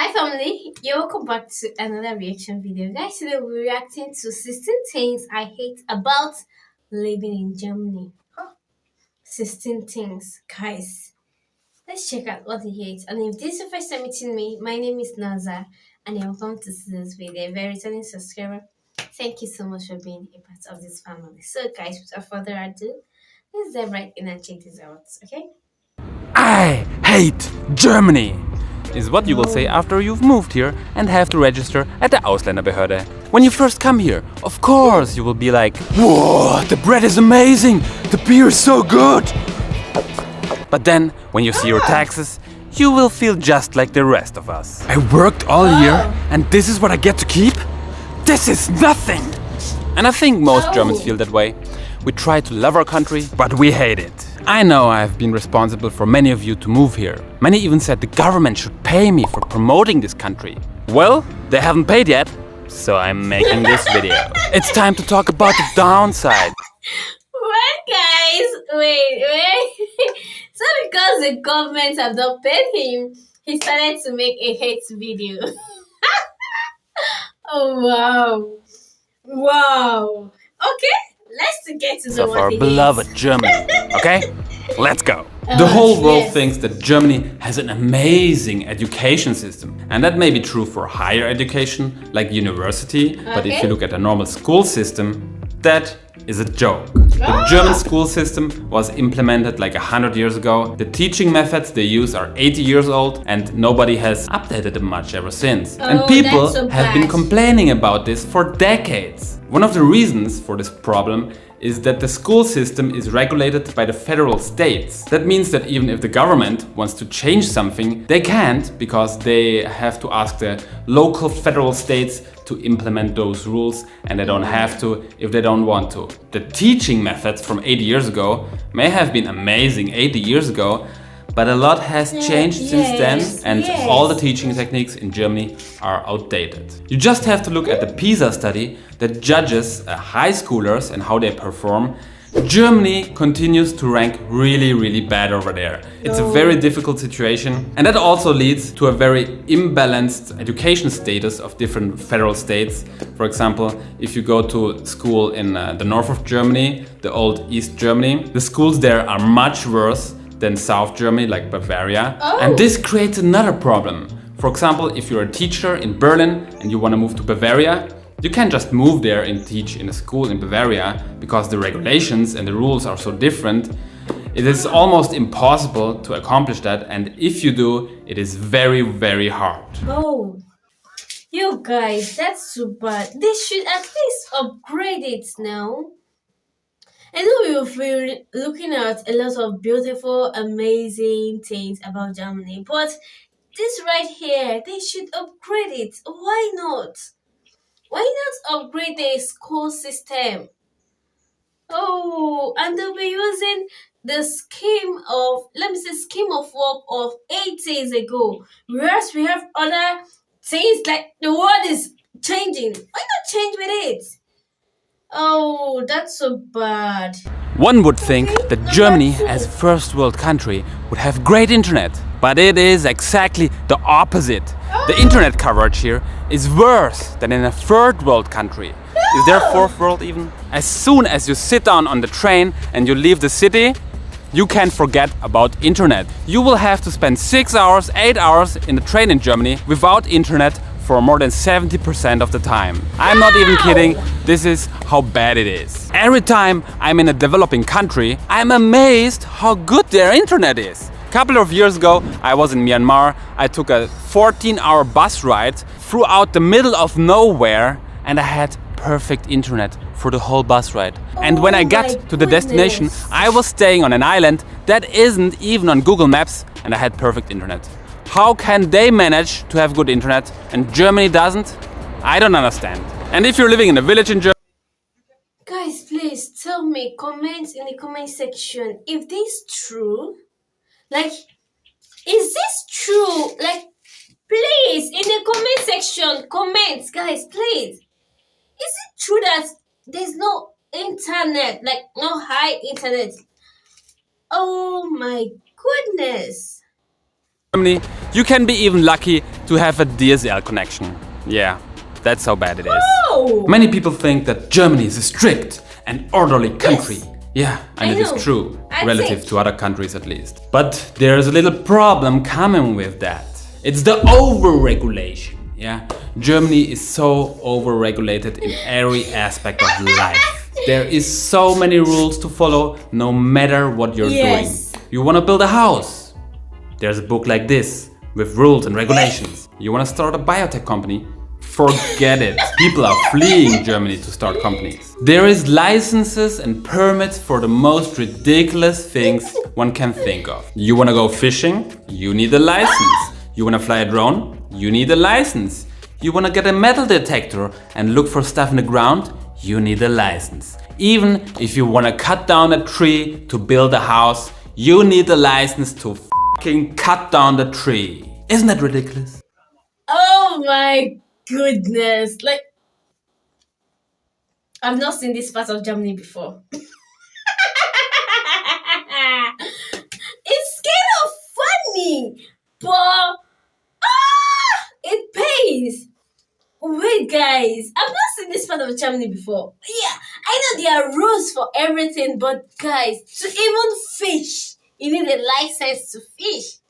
Hi family, you're welcome back to another reaction video. Guys, today we're reacting to 16 things I hate about living in Germany. 16 things. Guys, let's check out what he hates. And if this is your first time meeting me, my name is Naza and you're welcome to see this video. If you're a returning subscriber, thank you so much for being a part of this family. So guys, without further ado, let's dive right in and check this out, okay? I hate Germany, is what you will say after you've moved here and have to register at the Ausländerbehörde. When you first come here, of course you will be like, whoa, the bread is amazing, the beer is so good. But then, when you see your taxes, you will feel just like the rest of us. I worked all year and this is what I get to keep? This is nothing! And I think most Germans feel that way. We try to love our country, but we hate it. I know I've been responsible for many of you to move here. Many even said the government should pay me for promoting this country. Well, they haven't paid yet, so I'm making this video. It's time to talk about the downside. What, guys? Wait. So because the government have not paid him, he started to make a hate video. Oh, wow. Okay, let's get to know Of what our he beloved hates. Germany, okay? Let's go. The whole world thinks that Germany has an amazing education system. And that may be true for higher education, like university, but if you look at a normal school system, that is a joke. The German school system was implemented like 100 years ago. The teaching methods they use are 80 years old and nobody has updated them much ever since. And people have been complaining about this for decades. One of the reasons for this problem is that the school system is regulated by the federal states. That means that even if the government wants to change something, they can't because they have to ask the local federal states to implement those rules and they don't have to if they don't want to. The teaching methods from 80 years ago may have been amazing 80 years ago, but a lot has changed since then and all the teaching techniques in Germany are outdated. You just have to look at the PISA study that judges high schoolers and how they perform. Germany continues to rank really bad over there. It's a very difficult situation and that also leads to a very imbalanced education status of different federal states. For example, if you go to school in the north of Germany, the old East Germany, the schools there are much worse than South Germany, like Bavaria. And this creates another problem. For example, if you're a teacher in Berlin and you want to move to Bavaria, you can't just move there and teach in a school in Bavaria because the regulations and the rules are so different. It is almost impossible to accomplish that, and if you do, it is very hard. Oh, you guys, that's too bad. They should at least upgrade it now. I know you've been looking at a lot of beautiful, amazing things about Germany, but this right here, they should upgrade it. Why not? Why not upgrade the school system? Oh, and they'll be using the scheme of work of 80s ago. Whereas we have other things like the world is changing. Why not change with it? Oh, that's so bad. One would think that Germany, as a first world country, would have great internet, but it is exactly the opposite. The internet coverage here is worse than in a third world country. Is there a fourth world even? As soon as you sit down on the train and you leave the city, you can forget about internet. You will have to spend 6 hours, 8 hours in the train in Germany without internet for more than 70% of the time. I'm not even kidding, this is how bad it is. Every time I'm in a developing country, I'm amazed how good their internet is. A couple of years ago, I was in Myanmar. I took a 14-hour bus ride throughout the middle of nowhere and I had perfect internet for the whole bus ride. And when I got to the destination, I was staying on an island that isn't even on Google Maps and I had perfect internet. How can they manage to have good internet and Germany doesn't? I don't understand. And if you're living in a village in Germany... Guys, please tell me, comment in the comment section if this is true. Like, is this true? Like, please, in the comment section, comment, guys, please. Is it true that there's no internet, like no high internet? Oh my goodness. Germany, you can be even lucky to have a DSL connection. Yeah, that's how bad it is. Oh! Many people think that Germany is a strict and orderly country. Yes. Yeah, and I it is know. true, I relative think. to other countries at least. But there's a little problem coming with that. It's the over-regulation. Yeah, Germany is so over-regulated in every aspect of life. There is so many rules to follow, no matter what you're Yes. doing. You want to build a house? There's a book like this with rules and regulations. You want to start a biotech company? Forget it. People are fleeing Germany to start companies. There is licenses and permits for the most ridiculous things one can think of. You want to go fishing? You need a license. You want to fly a drone? You need a license. You want to get a metal detector and look for stuff in the ground? You need a license. Even if you want to cut down a tree to build a house, you need a license to fucking cut down the tree. Isn't that ridiculous? Oh my goodness. Like, I've not seen this part of Germany before. It's kind of funny, but it pays. Wait, guys, I've not seen this part of Germany before. Yeah, I know there are rules for everything, but guys, to even fish, you need a license to fish.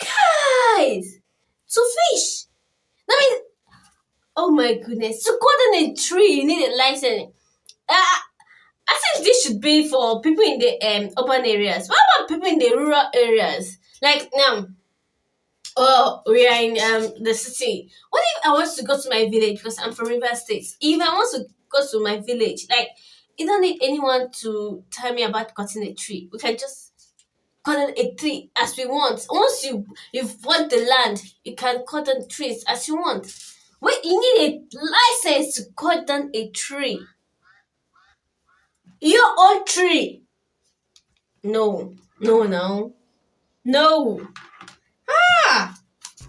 Guys, to fish. I mean, oh my goodness, to cut down a tree, you need a license. I think this should be for people in the urban areas. What about people in the rural areas? Like now, we are in the city. What if I want to go to my village because I'm from River State? If I want to go to my village, like, you don't need anyone to tell me about cutting a tree. We can just cut down a tree as we want. Once you've bought the land, you can cut down trees as you want. Wait, you need a license to cut down a tree. Your own tree. No.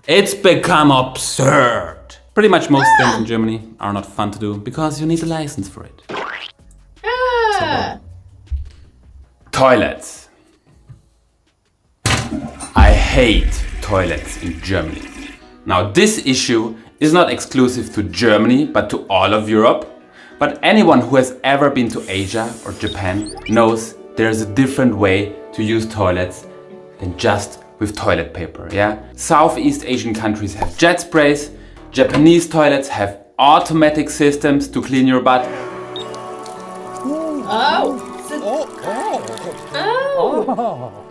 It's become absurd. Pretty much most things in Germany are not fun to do because you need a license for it. Toilets. I hate toilets in Germany. Now, this issue is not exclusive to Germany, but to all of Europe. But anyone who has ever been to Asia or Japan knows there's a different way to use toilets than just with toilet paper, yeah? Southeast Asian countries have jet sprays. Japanese toilets have automatic systems to clean your butt.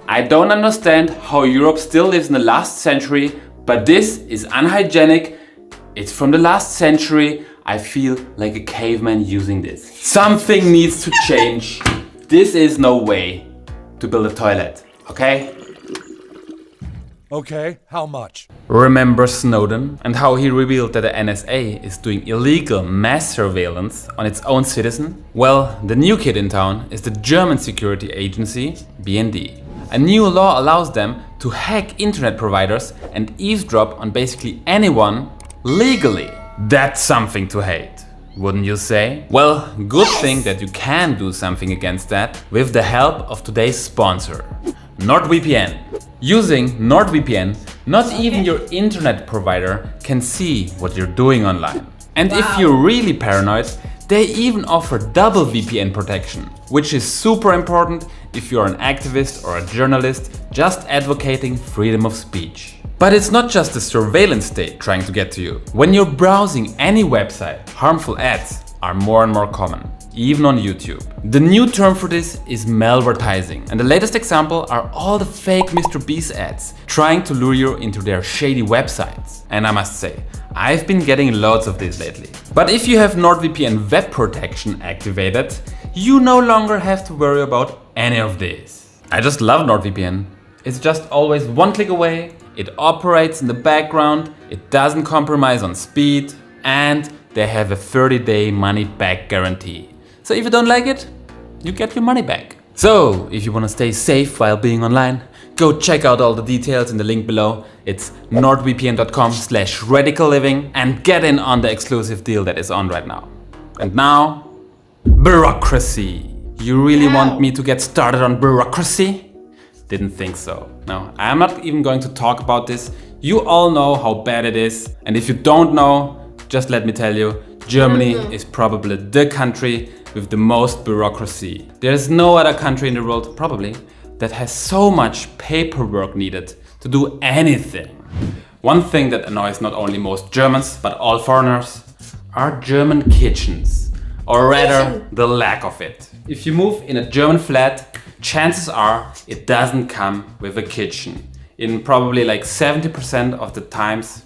I don't understand how Europe still lives in the last century, but this is unhygienic. It's from the last century. I feel like a caveman using this. Something needs to change. This is no way to build a toilet, okay? Okay, how much? Remember Snowden and how he revealed that the NSA is doing illegal mass surveillance on its own citizen? Well, the new kid in town is the German security agency, BND. A new law allows them to hack internet providers and eavesdrop on basically anyone legally. That's something to hate, wouldn't you say? Well, good thing that you can do something against that with the help of today's sponsor, NordVPN. Using NordVPN, not even your internet provider can see what you're doing online. And if you're really paranoid, they even offer double VPN protection, which is super important if you're an activist or a journalist just advocating freedom of speech. But it's not just the surveillance state trying to get to you. When you're browsing any website, harmful ads are more and more common, even on YouTube. The new term for this is malvertising, and the latest example are all the fake Mr. Beast ads trying to lure you into their shady websites. And I must say, I've been getting loads of this lately. But if you have NordVPN web protection activated, you no longer have to worry about any of this. I just love NordVPN. It's just always one click away, it operates in the background, it doesn't compromise on speed, and they have a 30-day money-back guarantee. So if you don't like it, you get your money back. So if you want to stay safe while being online, go check out all the details in the link below. It's nordvpn.com/radicalliving and get in on the exclusive deal that is on right now. And now, bureaucracy. You really want me to get started on bureaucracy? Didn't think so. No, I'm not even going to talk about this. You all know how bad it is. And if you don't know, just let me tell you, Germany is probably the country with the most bureaucracy. There's no other country in the world, probably, that has so much paperwork needed to do anything. One thing that annoys not only most Germans, but all foreigners, are German kitchens. Or rather, the lack of it. If you move in a German flat, chances are it doesn't come with a kitchen. In probably like 70% of the times,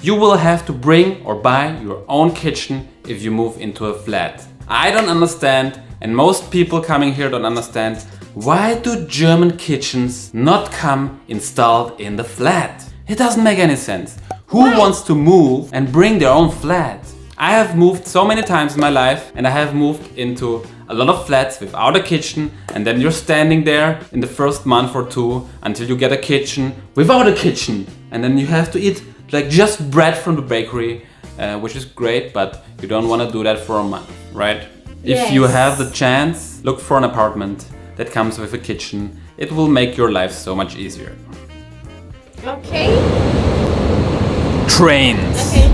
you will have to bring or buy your own kitchen if you move into a flat. I don't understand, and most people coming here don't understand, why do German kitchens not come installed in the flat? It doesn't make any sense. Who wants to move and bring their own flat? I have moved so many times in my life, and I have moved into a lot of flats without a kitchen, and then you're standing there in the first month or two until you get a kitchen without a kitchen, and then you have to eat like just bread from the bakery, which is great, but you don't want to do that for a month, right? Yes. If you have the chance, look for an apartment that comes with a kitchen. It will make your life so much easier. Okay. Trains. Okay.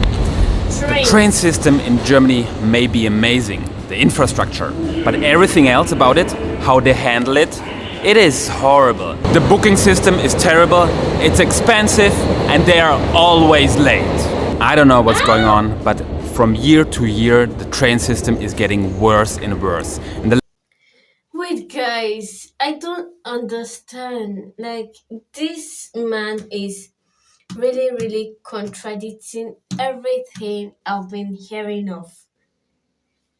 The train system in Germany may be amazing, the infrastructure, but everything else about it, how they handle it, it is horrible. The booking system is terrible, it's expensive, and they are always late. I don't know what's going on, but from year to year, the train system is getting worse and worse. Wait, guys, I don't understand. Like, this man is really contradicting everything I've been hearing of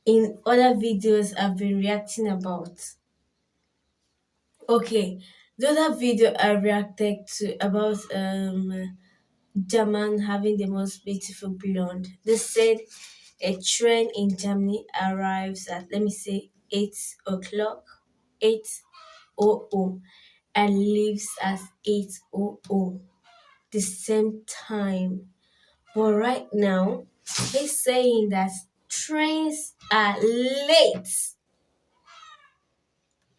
in other videos I've been reacting about. Okay, the other video I reacted to about German having the most beautiful blonde. They said a train in Germany arrives at, let me say, 8 o'clock, 8:00, and leaves at 8:00, the same time. But right now, he's saying that trains are late.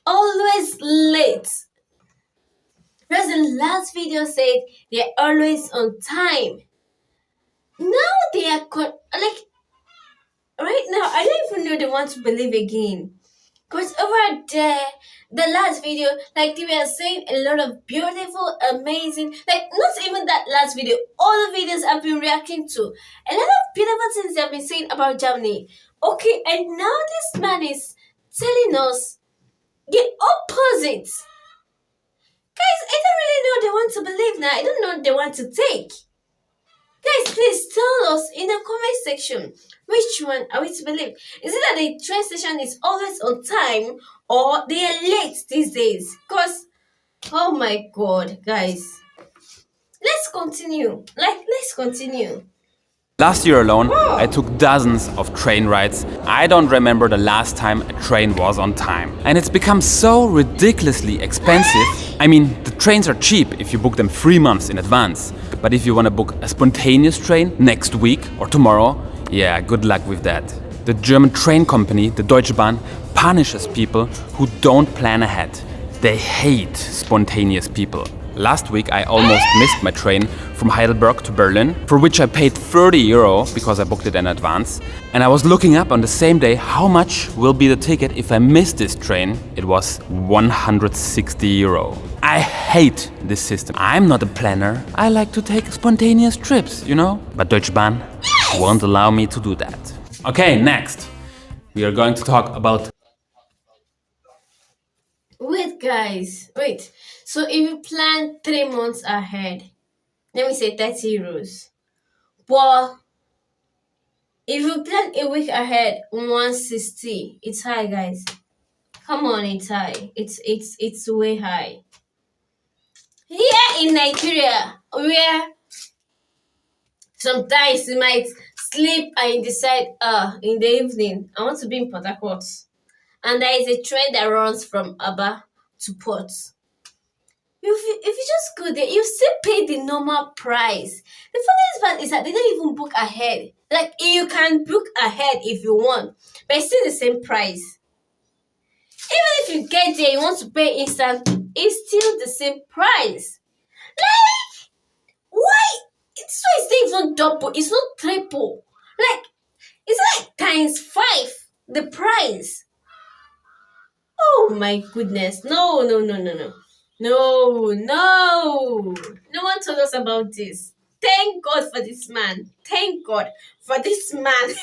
Always late. Whereas the last video said they're always on time. Now they are like, right now, I don't even know they want to believe again. Because over there, the last video, like they were saying a lot of beautiful, amazing, like not even that last video, all the videos I've been reacting to, a lot of beautiful things they've been saying about Germany. Okay, and now this man is telling us the opposite. Guys, I don't really know they want to believe now. I don't know they want to take. Guys, please tell us in the comment section which one are we to believe. Is it that the train station is always on time or they are late these days? Because, oh my god, guys. Let's continue. Let's continue. Last year alone, I took dozens of train rides. I don't remember the last time a train was on time. And it's become so ridiculously expensive. I mean, the trains are cheap if you book them 3 months in advance. But if you want to book a spontaneous train next week or tomorrow, yeah, good luck with that. The German train company, the Deutsche Bahn, punishes people who don't plan ahead. They hate spontaneous people. Last week I almost missed my train from Heidelberg to Berlin, for which I paid 30 euro because I booked it in advance. And I was looking up on the same day how much will be the ticket if I miss this train. It was 160 euro. I hate this system. I'm not a planner. I like to take spontaneous trips, you know? But Deutsche Bahn won't allow me to do that. Okay, next. We are going to talk about... Wait, guys, wait. So if you plan 3 months ahead, let me say 30 euros. But if you plan a week ahead, 160. It's high, guys. Come on, it's high. It's way high. Here in Nigeria, where sometimes you might sleep and you decide, in the evening, I want to be in Port Harcourt. And there is a train that runs from Aba to Port. If you just go there, you still pay the normal price. The funniest part is that they don't even book ahead. Like, you can book ahead if you want, but it's still the same price. Even if you get there, you want to pay instant is still the same price. Like, why? It's why it's not even double, it's not triple. Like, it's like times 5 the price. Oh my goodness. No. No one told us about this. Thank God for this man. Thank God for this man.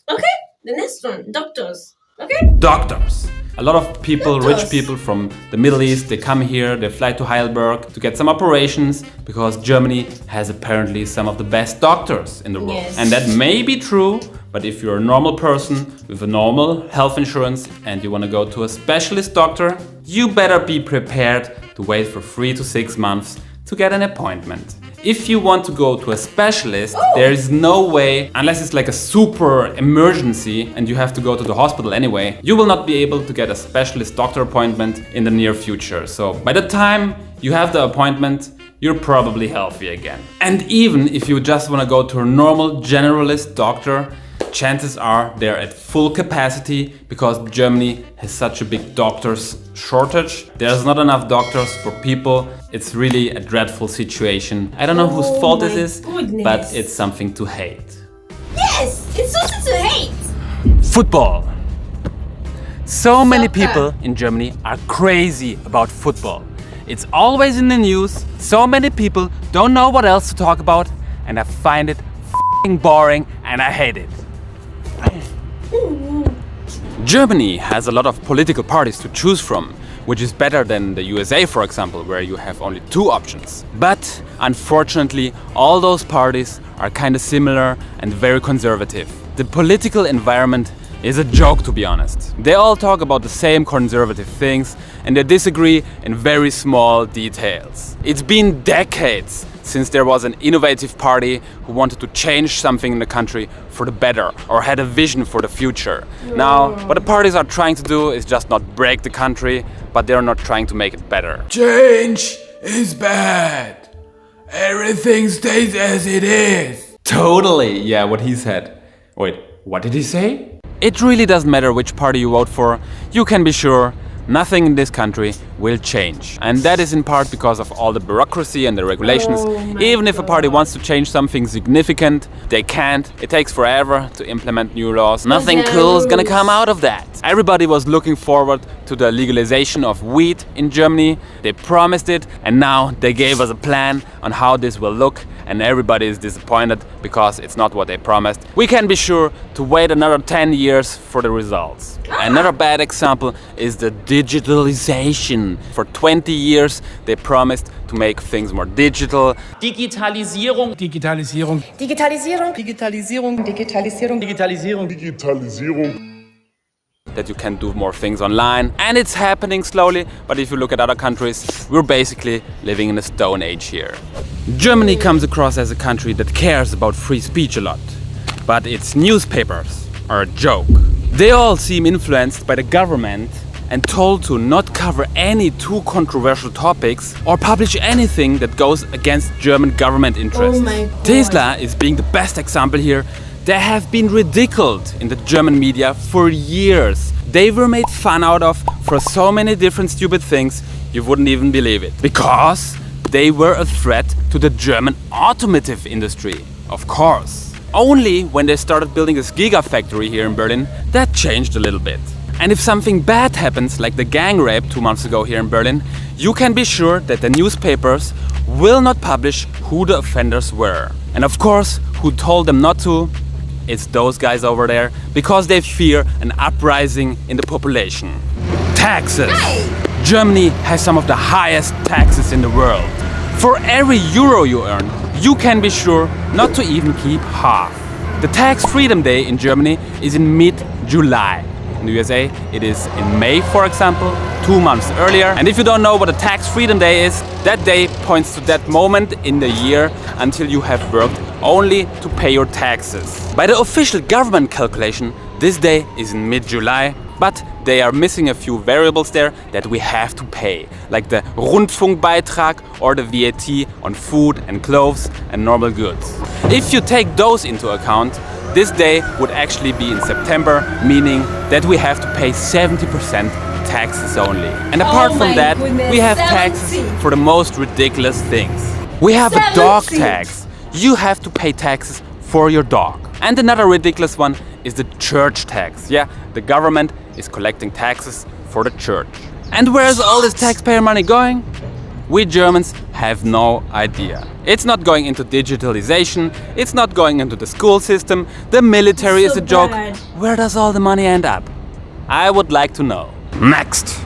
Okay, the next one, doctors. Okay? Doctors. A lot of people, Doctors. rich people from the Middle East, they come here, they fly to Heidelberg to get some operations because Germany has apparently some of the best doctors in the world. Yes. And that may be true, but if you're a normal person with a normal health insurance and you want to go to a specialist doctor, you better be prepared to wait for 3 to 6 months to get an appointment. If you want to go to a specialist, there is no way, unless it's like a super emergency and you have to go to the hospital anyway, you will not be able to get a specialist doctor appointment in the near future. So by the time you have the appointment, you're probably healthy again. And even if you just want to go to a normal generalist doctor, chances are they're at full capacity because Germany has such a big doctors shortage. There's not enough doctors for people. It's really a dreadful situation. I don't know whose fault this is, but it's something to hate. Yes, it's something to hate. Football. So many Soccer. people in Germany are crazy about football. It's always in the news. So many people don't know what else to talk about, and I find it f***ing boring and I hate it. Germany has a lot of political parties to choose from, which is better than the USA, for example, where you have only 2 options. But unfortunately, all those parties are kind of similar and very conservative. The political environment is a joke, to be honest. They all talk about the same conservative things and they disagree in very small details. It's been decades since there was an innovative party who wanted to change something in the country for the better or had a vision for the future. Now, what the parties are trying to do is just not break the country, but they're not trying to make it better. Change is bad. Everything stays as it is. Totally, yeah, what he said. Wait, what did he say? It really doesn't matter which party you vote for. You can be sure nothing in this country will change. And that is in part because of all the bureaucracy and the regulations. Even if a party wants to change something significant, they can't. It takes forever to implement new laws. Nothing cool is gonna come out of that. Everybody was looking forward to the legalization of weed in Germany. They promised it and now they gave us a plan on how this will look, and everybody is disappointed because it's not what they promised. We can be sure to wait another 10 years for the results. Another bad example is the digitalization. For 20 years they promised to make things more digital. Digitalisierung. Digitalisierung. Digitalisierung. Digitalisierung. Digitalisierung. Digitalisierung. Digitalisierung. That you can do more things online, and it's happening slowly, but if you look at other countries, we're basically living in a stone age here. Germany comes across as a country that cares about free speech a lot, but its newspapers are a joke. They all seem influenced by the government and told to not cover any too controversial topics or publish anything that goes against German government interests. Oh my God. Tesla is being the best example here. They have been ridiculed in the German media for years. They were made fun out of for so many different stupid things, you wouldn't even believe it. Because they were a threat to the German automotive industry, of course. Only when they started building this gigafactory here in Berlin, that changed a little bit. And if something bad happens, like the gang rape 2 months ago here in Berlin, you can be sure that the newspapers will not publish who the offenders were. And of course, who told them not to? It's those guys over there, because they fear an uprising in the population. Taxes! Germany has some of the highest taxes in the world. For every euro you earn, you can be sure not to even keep half. The Tax Freedom Day in Germany is in mid-July. In the USA, it is in May, for example, 2 months earlier. And if you don't know what a Tax Freedom Day is, that day points to that moment in the year until you have worked only to pay your taxes. By the official government calculation, this day is in mid-July, but they are missing a few variables there that we have to pay, like the Rundfunkbeitrag or the VAT on food and clothes and normal goods. If you take those into account, this day would actually be in September, meaning that we have to pay 70% taxes only. And apart from that, we have taxes for the most ridiculous things. We have a dog tax. You have to pay taxes for your dog. And another ridiculous one is the church tax. Yeah, the government is collecting taxes for the church. And where is all this taxpayer money going? We Germans have no idea. It's not going into digitalization, it's not going into the school system, the military is a joke. Where does all the money end up? I would like to know. Next!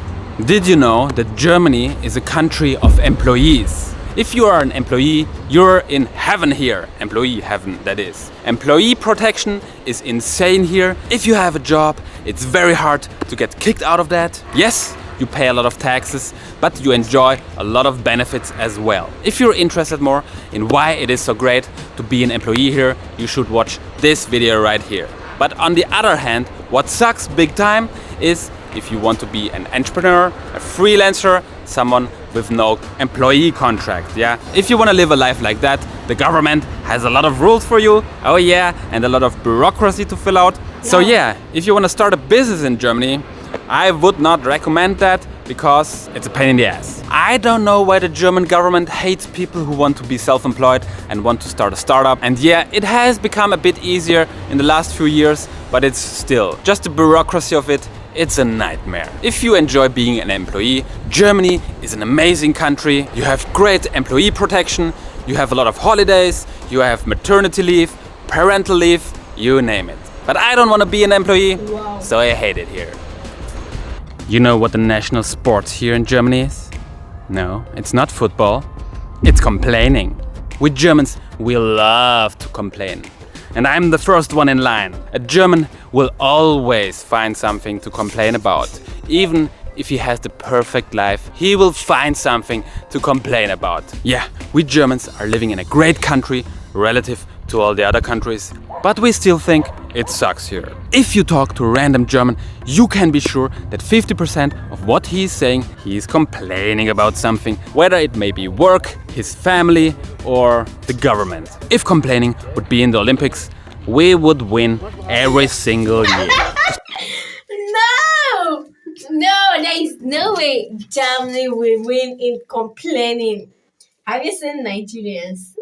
Did you know that Germany is a country of employees? If you are an employee, you're in heaven here. Employee heaven, that is. Employee protection is insane here. If you have a job, it's very hard to get kicked out of that. Yes, you pay a lot of taxes, but you enjoy a lot of benefits as well. If you're interested more in why it is so great to be an employee here, you should watch this video right here. But on the other hand, what sucks big time is if you want to be an entrepreneur, a freelancer, someone with no employee contract, yeah? If you want to live a life like that, the government has a lot of rules for you, oh yeah, and a lot of bureaucracy to fill out. So yeah, if you want to start a business in Germany, I would not recommend that because it's a pain in the ass. I don't know why the German government hates people who want to be self-employed and want to start a startup. And yeah, it has become a bit easier in the last few years, but it's still just the bureaucracy of it. It's a nightmare. If you enjoy being an employee, Germany is an amazing country. You have great employee protection, you have a lot of holidays, you have maternity leave, parental leave, you name it. But I don't want to be an employee, so I hate it here. You know what the national sport here in Germany is? No, it's not football. It's complaining. We Germans, we love to complain. And I'm the first one in line. A German will always find something to complain about. Even if he has the perfect life, he will find something to complain about. Yeah, we Germans are living in a great country relative to all the other countries, but we still think it sucks here. If you talk to a random German, you can be sure that 50% of what he's saying, he's complaining about something, whether it may be work, his family, or the government. If complaining would be in the Olympics, we would win every single year. No, there is no way Germany will win in complaining. Have you seen Nigerians?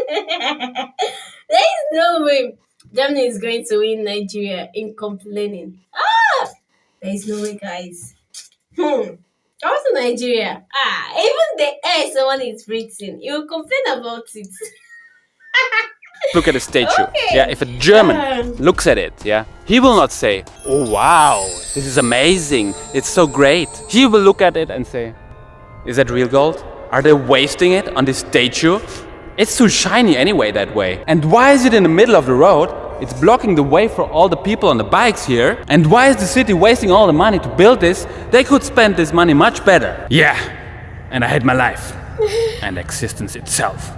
There is no way Germany is going to win Nigeria in complaining. There is no way, guys. Come to Nigeria. Even the air someone is breathing, you will complain about it. Look at the statue. Okay. Yeah, if a German looks at it, yeah, he will not say, "Oh wow, this is amazing, it's so great." He will look at it and say, "Is that real gold? Are they wasting it on this statue? It's too shiny anyway that way. And why is it in the middle of the road? It's blocking the way for all the people on the bikes here. And why is the city wasting all the money to build this? They could spend this money much better." Yeah, and I hate my life and existence itself.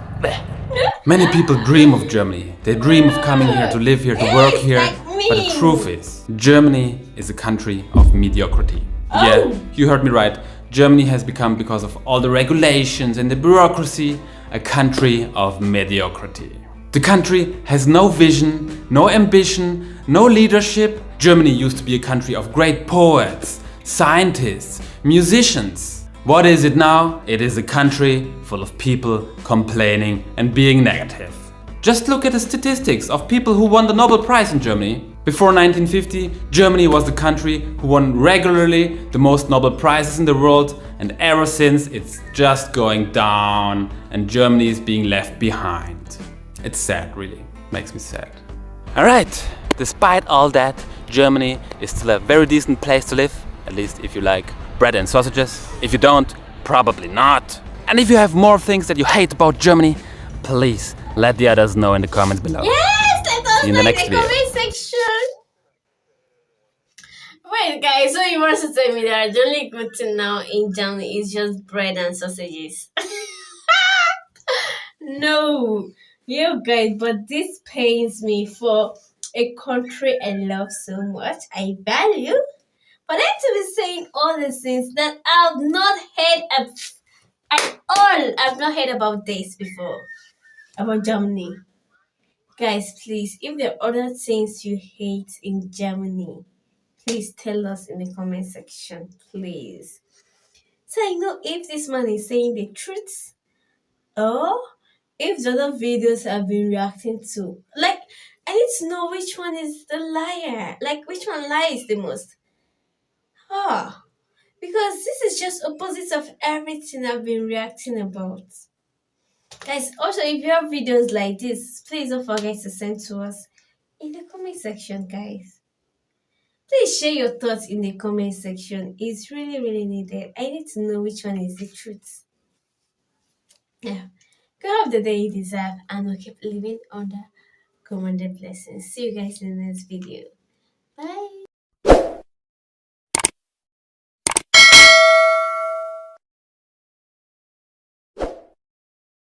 Many people dream of Germany. They dream of coming here to live here, to work here. But the truth is, Germany is a country of mediocrity. Yeah, you heard me right. Germany has become, because of all the regulations and the bureaucracy, a country of mediocrity. The country has no vision, no ambition, no leadership. Germany used to be a country of great poets, scientists, musicians. What is it now? It is a country full of people complaining and being negative. Just look at the statistics of people who won the Nobel Prize in Germany. Before 1950, Germany was the country who won regularly the most Nobel Prizes in the world, and ever since it's just going down and Germany is being left behind. It's sad, really. Makes me sad. Alright, despite all that, Germany is still a very decent place to live, at least if you like bread and sausages. If you don't, probably not. And if you have more things that you hate about Germany, please let the others know in the comments below. Yes, let us See you in the next video. Comment section. Wait, guys, so you want to tell me that the only good thing now in Germany is just bread and sausages? No, you guys, but this pains me for a country I love so much, I value. For them to be saying all these things that I've not heard at all. I've not heard about this before, about Germany. Guys, please, if there are other things you hate in Germany, please tell us in the comment section, please. So I know if this man is saying the truth or if the other videos have been reacting to. Like, I need to know which one is the liar. Like, which one lies the most. Ah, because this is just opposite of everything I've been reacting about. Guys, also if you have videos like this, please don't forget to send to us in the comment section, guys. Please share your thoughts in the comment section. It's really, really needed. I need to know which one is the truth. Yeah. Go have the day you deserve and we'll keep living under commanded blessings. See you guys in the next video. Bye.